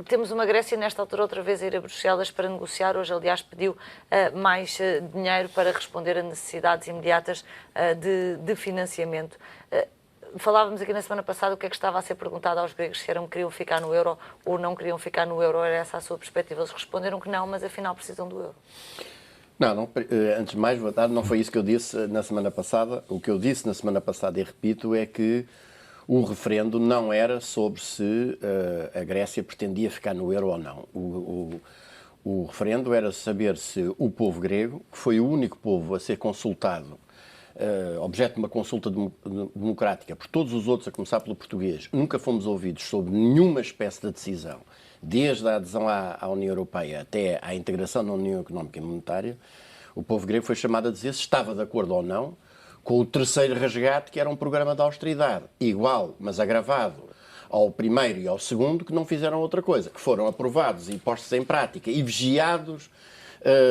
temos uma Grécia nesta altura outra vez a ir a Bruxelas para negociar. Hoje, aliás, pediu mais dinheiro para responder a necessidades imediatas de financiamento. Falávamos aqui na semana passada o que é que estava a ser perguntado aos gregos, se queriam ficar no euro ou não queriam ficar no euro. Era essa a sua perspectiva? Eles responderam que não, mas afinal precisam do euro. Não, antes de mais, boa tarde, não foi isso que eu disse na semana passada. O que eu disse na semana passada, e repito, é que o referendo não era sobre se a Grécia pretendia ficar no euro ou não. O referendo era saber se o povo grego, que foi o único povo a ser consultado, objeto de uma consulta democrática por todos os outros, a começar pelo português, nunca fomos ouvidos sobre nenhuma espécie de decisão, desde a adesão à União Europeia até à integração na União Económica e Monetária. O povo grego foi chamado a dizer se estava de acordo ou não com o terceiro resgate, que era um programa de austeridade, igual, mas agravado ao primeiro e ao segundo, que não fizeram outra coisa, que foram aprovados e postos em prática e vigiados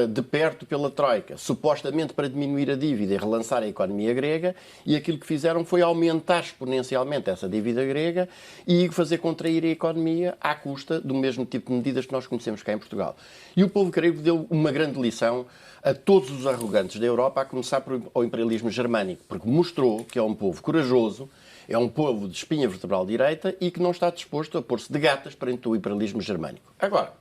de perto pela Troika, supostamente para diminuir a dívida e relançar a economia grega, e aquilo que fizeram foi aumentar exponencialmente essa dívida grega e fazer contrair a economia à custa do mesmo tipo de medidas que nós conhecemos cá em Portugal. E o povo grego deu uma grande lição a todos os arrogantes da Europa, a começar pelo imperialismo germânico, porque mostrou que é um povo corajoso, é um povo de espinha vertebral direita e que não está disposto a pôr-se de gatas perante o imperialismo germânico. Agora,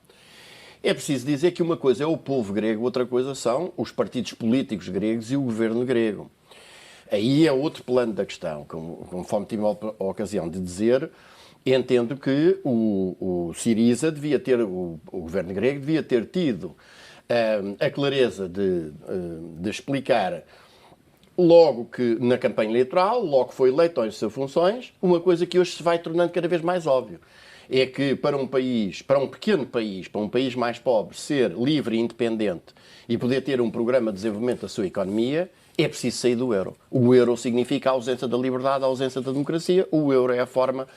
é preciso dizer que uma coisa é o povo grego, outra coisa são os partidos políticos gregos e o governo grego. Aí é outro plano da questão. Conforme tive a ocasião de dizer, entendo que o Syriza devia ter, o governo grego devia ter tido a clareza de explicar logo que na campanha eleitoral, logo que foi eleito em suas funções, uma coisa que hoje se vai tornando cada vez mais óbvio. É que para um país, para um pequeno país, para um país mais pobre, ser livre e independente e poder ter um programa de desenvolvimento da sua economia, é preciso sair do euro. O euro significa a ausência da liberdade, a ausência da democracia. O euro é a forma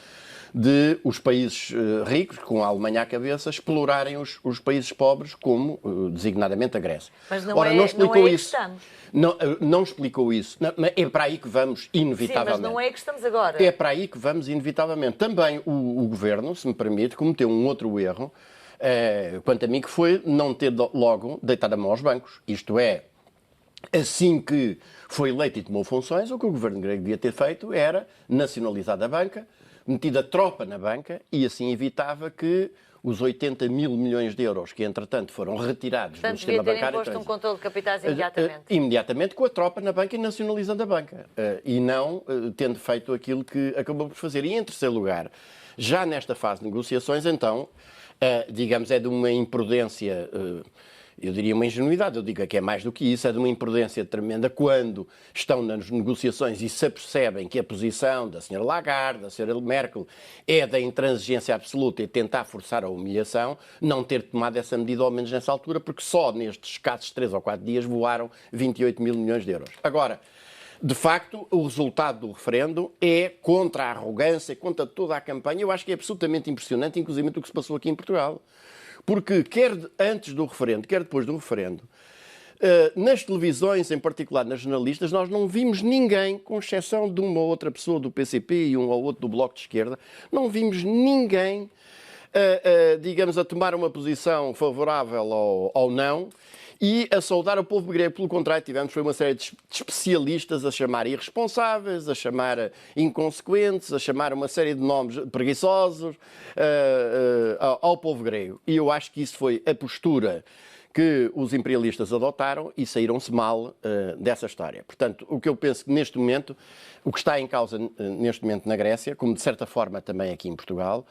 de os países ricos, com a Alemanha à cabeça, explorarem os países pobres, como designadamente a Grécia. Mas não explicou isso. Não explicou isso. É para aí que vamos, inevitavelmente. Sim, mas não é que estamos agora. É para aí que vamos, inevitavelmente. Também o Governo, se me permite, cometeu um outro erro, quanto a mim, que foi não ter logo deitado a mão aos bancos. Isto é, assim que foi eleito e tomou funções, o que o Governo grego devia ter feito era nacionalizar a banca, metido a tropa na banca e assim evitava que os 80 mil milhões de euros que, entretanto, foram retirados do sistema bancário... Portanto, devia ter imposto um controle de capitais imediatamente. Imediatamente, com a tropa na banca e nacionalizando a banca. E não tendo feito aquilo que acabou por fazer. E, em terceiro lugar, já nesta fase de negociações, então, digamos, é de uma imprudência... eu diria uma ingenuidade, eu digo que é mais do que isso, é de uma imprudência tremenda quando estão nas negociações e se apercebem que a posição da Sra. Lagarde, da Sra. Merkel, é da intransigência absoluta e tentar forçar a humilhação, não ter tomado essa medida ao menos nessa altura, porque só nestes escassos 3 ou 4 dias voaram 28 mil milhões de euros. Agora, de facto, o resultado do referendo é contra a arrogância, contra toda a campanha. Eu acho que é absolutamente impressionante, inclusive o que se passou aqui em Portugal. Porque quer antes do referendo, quer depois do referendo, nas televisões, em particular nas jornalistas, nós não vimos ninguém, com exceção de uma ou outra pessoa do PCP e um ou outro do Bloco de Esquerda, não vimos ninguém, digamos, a tomar uma posição favorável ao não e a saudar o povo grego. Pelo contrário, tivemos foi uma série de especialistas a chamar irresponsáveis, a chamar inconsequentes, a chamar uma série de nomes preguiçosos ao povo grego. E eu acho que isso foi a postura que os imperialistas adotaram e saíram-se mal dessa história. Portanto, o que eu penso que neste momento, o que está em causa neste momento na Grécia, como de certa forma também aqui em Portugal,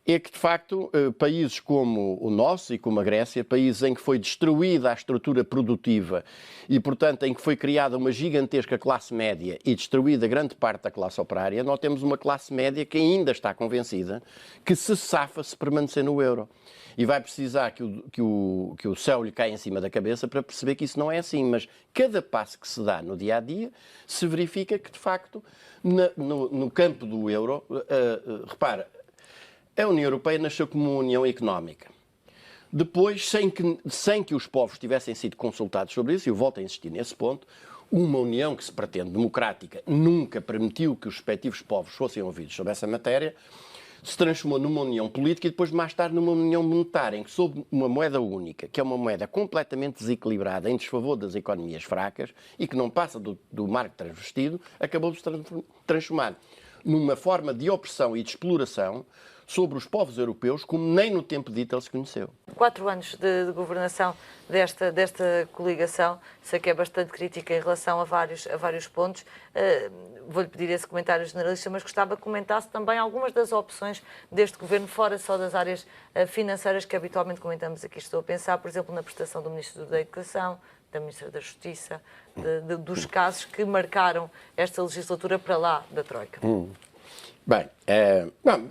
é que, de facto, países como o nosso e como a Grécia, países em que foi destruída a estrutura produtiva e, portanto, em que foi criada uma gigantesca classe média e destruída grande parte da classe operária, nós temos uma classe média que ainda está convencida que se safa se permanecer no euro. E vai precisar que o céu lhe caia em cima da cabeça para perceber que isso não é assim. Mas cada passo que se dá no dia-a-dia se verifica que, de facto, no campo do euro, repara, a União Europeia nasceu como uma união económica. Depois, sem que os povos tivessem sido consultados sobre isso, e eu volto a insistir nesse ponto, uma união que se pretende democrática nunca permitiu que os respectivos povos fossem ouvidos sobre essa matéria. se transformou numa união política e depois mais tarde numa união monetária, em que sob uma moeda única, que é uma moeda completamente desequilibrada em desfavor das economias fracas e que não passa do marco transvestido, acabou de se transformar numa forma de opressão e de exploração sobre os povos europeus como nem no tempo dito ele se conheceu. 4 anos de governação desta coligação, sei que é bastante crítica em relação a vários pontos. Vou-lhe pedir esse comentário generalista, mas gostava que comentasse também algumas das opções deste governo, fora só das áreas financeiras que habitualmente comentamos aqui. Estou a pensar, por exemplo, na prestação do Ministro da Educação, da Ministra da Justiça, dos casos que marcaram esta legislatura para lá da Troika. Bem,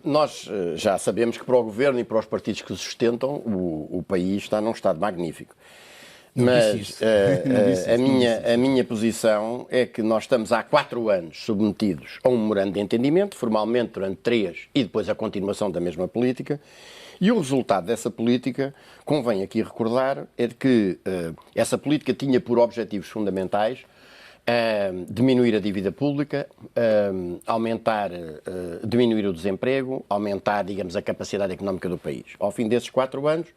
nós já sabemos que para o Governo e para os partidos que o sustentam, o país está num estado magnífico. Mas a minha posição é que nós estamos há 4 anos submetidos a um memorando de entendimento, formalmente durante 3, e depois a continuação da mesma política. E o resultado dessa política, convém aqui recordar, é de que essa política tinha por objetivos fundamentais diminuir a dívida pública, diminuir o desemprego, aumentar, digamos, a capacidade económica do país. Ao fim desses 4 anos,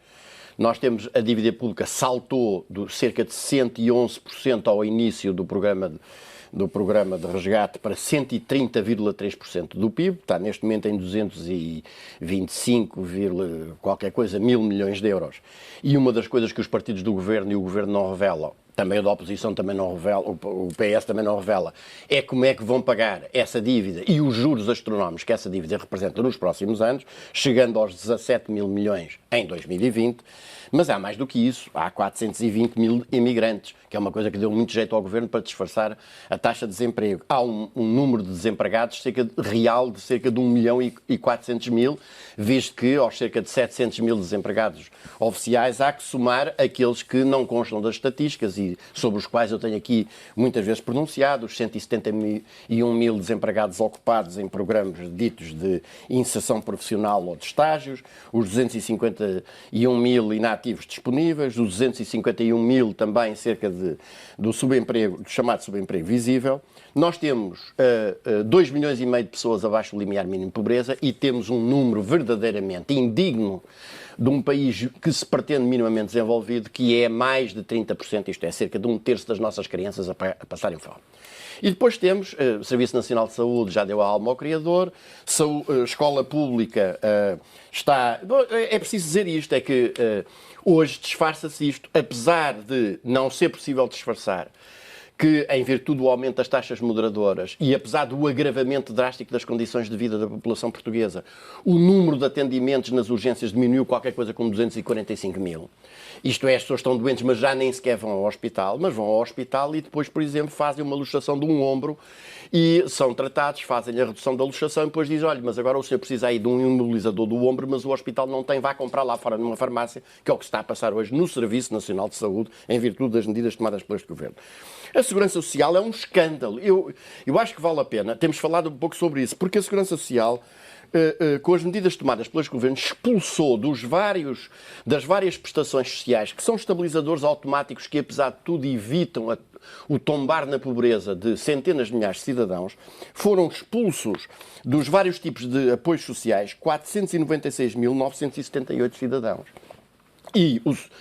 nós temos a dívida pública saltou de cerca de 111% ao início do programa de resgate para 130,3% do PIB, está neste momento em 225, qualquer coisa, mil milhões de euros. E uma das coisas que os partidos do Governo e o Governo não revelam, também o da oposição também não revela, o PS também não revela, é como é que vão pagar essa dívida e os juros astronómicos que essa dívida representa nos próximos anos, chegando aos 17 mil milhões em 2020. Mas há mais do que isso, há 420 mil imigrantes, que é uma coisa que deu muito jeito ao Governo para disfarçar a taxa de desemprego. Há um número de desempregados real de cerca de 1 milhão e 400 mil, visto que aos cerca de 700 mil desempregados oficiais há que somar aqueles que não constam das estatísticas e sobre os quais eu tenho aqui muitas vezes pronunciado, os 171 mil desempregados ocupados em programas ditos de inserção profissional ou de estágios, os 251 mil inativos disponíveis, os 251 mil também cerca do subemprego, do chamado subemprego visível. Nós temos 2 milhões e meio de pessoas abaixo do limiar mínimo de pobreza e temos um número verdadeiramente indigno de um país que se pretende minimamente desenvolvido, que é mais de 30%, isto é, cerca de 1/3 das nossas crianças a passarem fome. E depois temos o Serviço Nacional de Saúde, já deu a alma ao Criador, escola pública está... É preciso dizer isto, é que hoje disfarça-se isto, apesar de não ser possível disfarçar que, em virtude do aumento das taxas moderadoras e apesar do agravamento drástico das condições de vida da população portuguesa, o número de atendimentos nas urgências diminuiu qualquer coisa como 245 mil. Isto é, as pessoas estão doentes, mas já nem sequer vão ao hospital, mas vão ao hospital e depois, por exemplo, fazem uma luxação de um ombro e são tratados, fazem a redução da luxação e depois dizem, olha, mas agora o senhor precisa aí de um imobilizador do ombro, mas o hospital não tem, vá comprar lá fora numa farmácia, que é o que se está a passar hoje no Serviço Nacional de Saúde, em virtude das medidas tomadas por este Governo. A Segurança Social é um escândalo. Eu acho que vale a pena, temos falado um pouco sobre isso, porque a Segurança Social, com as medidas tomadas pelos governos, expulsou das várias prestações sociais, que são estabilizadores automáticos que, apesar de tudo, evitam o tombar na pobreza de centenas de milhares de cidadãos, foram expulsos dos vários tipos de apoios sociais 496.978 cidadãos. E,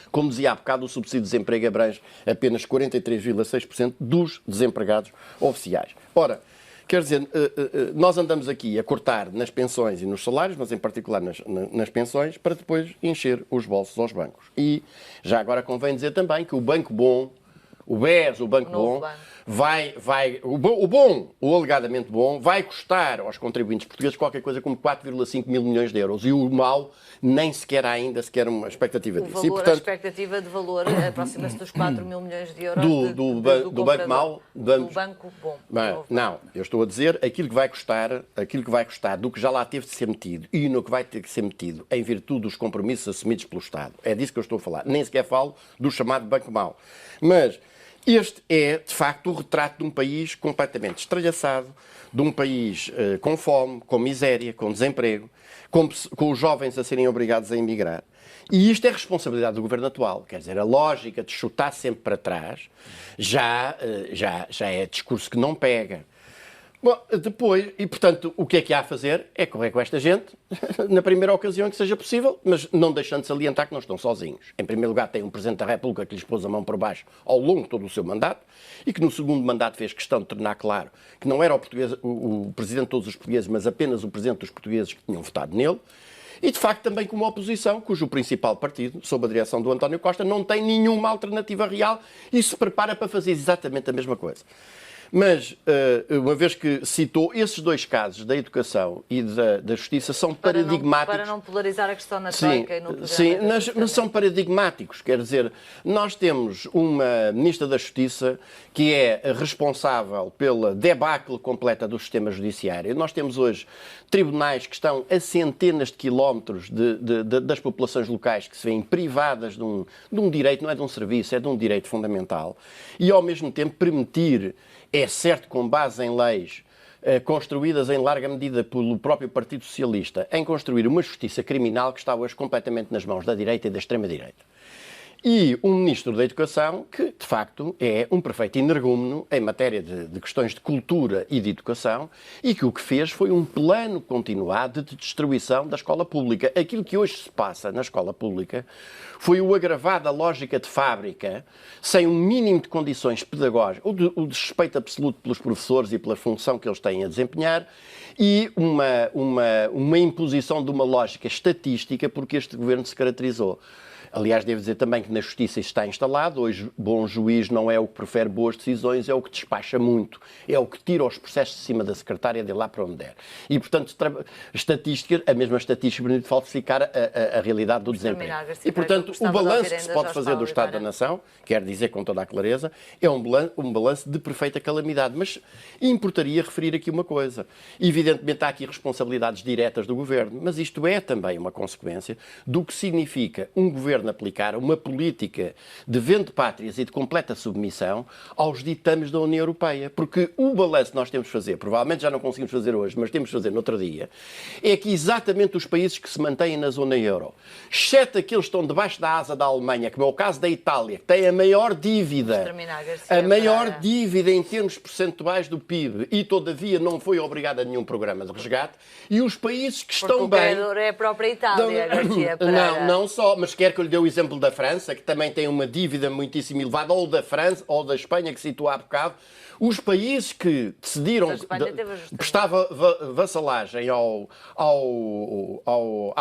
como dizia há bocado, o subsídio de desemprego abrange apenas 43,6% dos desempregados oficiais. Ora, quer dizer, nós andamos aqui a cortar nas pensões e nos salários, mas em particular nas pensões, para depois encher os bolsos aos bancos. E já agora convém dizer também que o Banco Bom, o BES, o Banco Bom, o alegadamente bom, vai custar aos contribuintes portugueses qualquer coisa como 4,5 mil milhões de euros. E o mau nem sequer há ainda uma expectativa disso. E, portanto, a expectativa de valor aproxima-se dos 4 mil milhões de euros do Banco Mau? Do Banco Bom. Não, eu estou a dizer aquilo que vai custar do que já lá teve de ser metido e no que vai ter que ser metido em virtude dos compromissos assumidos pelo Estado. É disso que eu estou a falar. Nem sequer falo do chamado Banco Mau. Mas este é, de facto, o retrato de um país completamente estralhaçado, de um país com fome, com miséria, com desemprego, com os jovens a serem obrigados a emigrar. E isto é responsabilidade do governo atual. Quer dizer, a lógica de chutar sempre para trás já é discurso que não pega. Bom, depois, e portanto, o que é que há a fazer é correr com esta gente na primeira ocasião em que seja possível, mas não deixando de salientar que não estão sozinhos. Em primeiro lugar, tem um Presidente da República que lhes pôs a mão por baixo ao longo de todo o seu mandato e que no segundo mandato fez questão de tornar claro que não era o Presidente de todos os portugueses, mas apenas o Presidente dos portugueses que tinham votado nele. E, de facto, também com uma oposição, cujo principal partido, sob a direção do António Costa, não tem nenhuma alternativa real e se prepara para fazer exatamente a mesma coisa. Mas, uma vez que citou, esses dois casos, da educação e da justiça, são paradigmáticos. Para não polarizar a questão na Troika e no poder. Sim, mas são paradigmáticos. Quer dizer, nós temos uma Ministra da Justiça que é responsável pela debacle completa do sistema judiciário. Nós temos hoje tribunais que estão a centenas de quilómetros das populações locais que se veem privadas de um direito, não é de um serviço, é de um direito fundamental. E, ao mesmo tempo, permitir, é certo, com base em leis construídas em larga medida pelo próprio Partido Socialista, em construir uma justiça criminal que está hoje completamente nas mãos da direita e da extrema-direita. E um Ministro da Educação que, de facto, é um perfeito energúmeno em matéria de questões de cultura e de educação e que o que fez foi um plano continuado de destruição da escola pública. Aquilo que hoje se passa na escola pública foi o agravado da lógica de fábrica, sem um mínimo de condições pedagógicas, o desrespeito absoluto pelos professores e pela função que eles têm a desempenhar e uma imposição de uma lógica estatística porque este governo se caracterizou. Aliás, devo dizer também que na Justiça está instalado. Hoje, bom juiz não é o que prefere boas decisões, é o que despacha muito. É o que tira os processos de cima da secretária de lá para onde der. E, portanto, a mesma estatística permite falsificar a realidade do desemprego. E, portanto, o balanço que se pode fazer do Estado da Nação, quer dizer com toda a clareza, é um balanço de perfeita calamidade. Mas importaria referir aqui uma coisa. Evidentemente, há aqui responsabilidades diretas do Governo, mas isto é também uma consequência do que significa um Governo aplicar uma política de vende-pátrias e de completa submissão aos ditames da União Europeia. Porque o balanço que nós temos de fazer, provavelmente já não conseguimos fazer hoje, mas temos de fazer no outro dia, é que exatamente os países que se mantêm na zona euro, exceto aqueles que estão debaixo da asa da Alemanha, como é o caso da Itália, que tem a maior dívida, em termos percentuais do PIB e, todavia, não foi obrigada a nenhum programa de resgate, e os países que estão bem... Porque o credor é a própria Itália, Garcia Pereira. Não só, mas quer que eu lhe dê o exemplo da França, que também tem uma dívida muitíssimo elevada, ou da França, ou da Espanha, que citou há bocado. Os países que decidiram prestar vassalagem à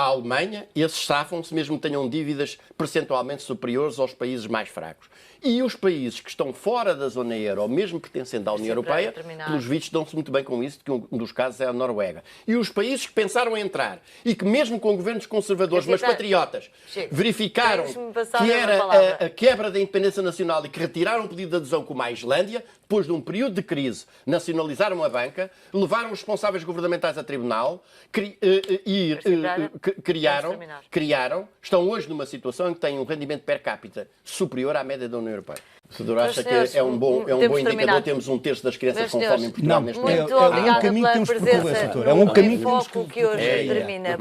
Alemanha, esses safam-se, mesmo que tenham dívidas percentualmente superiores aos países mais fracos. E os países que estão fora da zona euro, mesmo pertencendo à União Europeia, pelos vistos dão-se muito bem com isso, que um dos casos é a Noruega. E os países que pensaram em entrar e que mesmo com governos conservadores, mas patriotas, verificaram que era a quebra da independência nacional e que retiraram o pedido de adesão como a Islândia, depois de um período de crise, nacionalizaram a banca, levaram os responsáveis governamentais a tribunal e criaram, estão hoje numa situação em que têm um rendimento per capita superior à média da União Europeia. O senhor acha que é um bom indicador? Temos um terço das crianças com fome em Portugal neste momento. Muito obrigada pela presença. É um caminho que hoje termina.